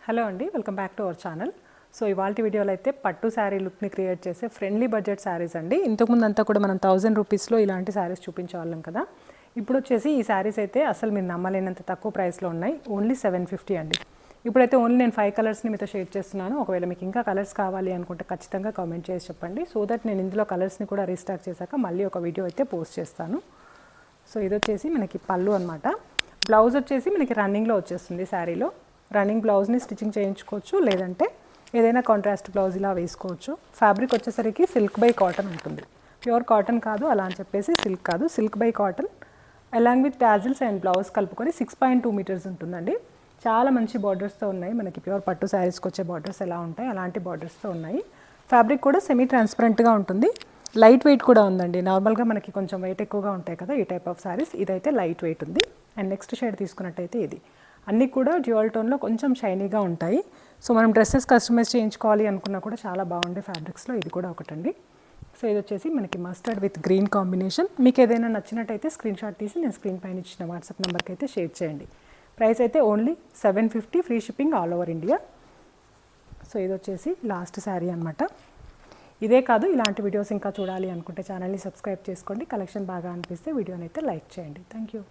Hello అండి, welcome back to our channel. So ఇవాళ వీడియోలో అయితే పట్టు శారీ లుక్ని క్రియేట్ చేసే ఫ్రెండ్లీ బడ్జెట్ శారీస్ అండి. ఇంతకుముందు అంతా కూడా మనం 1000 రూపీస్లో ఇలాంటి శారీస్ చూపించేవాళ్ళం కదా. ఇప్పుడు వచ్చేసి ఈ శారీస్ అయితే అసలు మీరు నమ్మలేనంత తక్కువ ప్రైస్లో ఉన్నాయి. ఓన్లీ 750 అండి. ఇప్పుడైతే ఓన్లీ నేను 5 కలర్స్ని మీతో షేర్ చేస్తున్నాను. ఒకవేళ మీకు ఇంకా కలర్స్ కావాలి అనుకుంటే ఖచ్చితంగా కామెంట్ చేసి చెప్పండి. సో దట్ నేను ఇందులో కలర్స్ని కూడా రీస్టాక్ చేశాక మళ్ళీ ఒక వీడియో అయితే పోస్ట్ చేస్తాను. సో ఇది వచ్చేసి మనకి పళ్ళు అనమాట. బ్లౌజ్ వచ్చేసి మనకి రన్నింగ్లో వచ్చేస్తుంది. శారీలో రన్నింగ్ బ్లౌజ్ని స్టిచ్చింగ్ చేయించుకోవచ్చు, లేదంటే ఏదైనా కాంట్రాస్ట్ బ్లౌజ్ ఇలా వేసుకోవచ్చు. ఫ్యాబ్రిక్ వచ్చేసరికి సిల్క్ బై కాటన్ ఉంటుంది. ప్యూర్ కాటన్ కాదు, అలా అని చెప్పేసి సిల్క్ కాదు, silk by cotton along with tassels and blouse కలుపుకొని 6.2 మీటర్స్ ఉంటుందండి. చాలా మంచి బార్డర్స్తో ఉన్నాయి. మనకి ప్యూర్ పట్టు శారీస్కి వచ్చే బార్డర్స్ ఎలా ఉంటాయి అలాంటి బార్డర్స్తో ఉన్నాయి. ఫ్యాబ్రిక్ కూడా సెమీ ట్రాన్స్పరెంట్గా ఉంటుంది. లైట్ వెయిట్ కూడా ఉందండి. నార్మల్గా మనకి కొంచెం వెయిట్ ఎక్కువగా ఉంటాయి కదా ఈ టైప్ ఆఫ్ శారీస్, ఇదైతే లైట్ వెయిట్ ఉంది. అండ్ నెక్స్ట్ షేడ్ తీసుకున్నట్టయితే ఇది అన్నీ కూడా డ్యూయల్ టోన్లో కొంచెం షైనీగా ఉంటాయి. సో మనం డ్రెస్సెస్ కస్టమైజ్ చేయించుకోవాలి అనుకున్నా కూడా చాలా బాగుండే ఫ్యాబ్రిక్స్లో ఇది కూడా ఒకటండి. సో ఇది వచ్చేసి మనకి మస్టర్డ్ విత్ గ్రీన్ కాంబినేషన్. మీకు ఏదైనా నచ్చినట్టయితే స్క్రీన్ షాట్ తీసి నేను స్క్రీన్ పైన ఇచ్చిన వాట్సాప్ నెంబర్కి అయితే షేర్ చేయండి. ప్రైస్ అయితే only 750, free shipping all over India. So ఇది వచ్చేసి లాస్ట్ శారీ అనమాట. ఇదే కాదు, ఇలాంటి వీడియోస్ ఇంకా చూడాలి అనుకుంటే ఛానల్ని సబ్స్క్రైబ్ చేసుకోండి. కలెక్షన్ బాగా అనిపిస్తే వీడియోని అయితే లైక్ చేయండి. Thank you.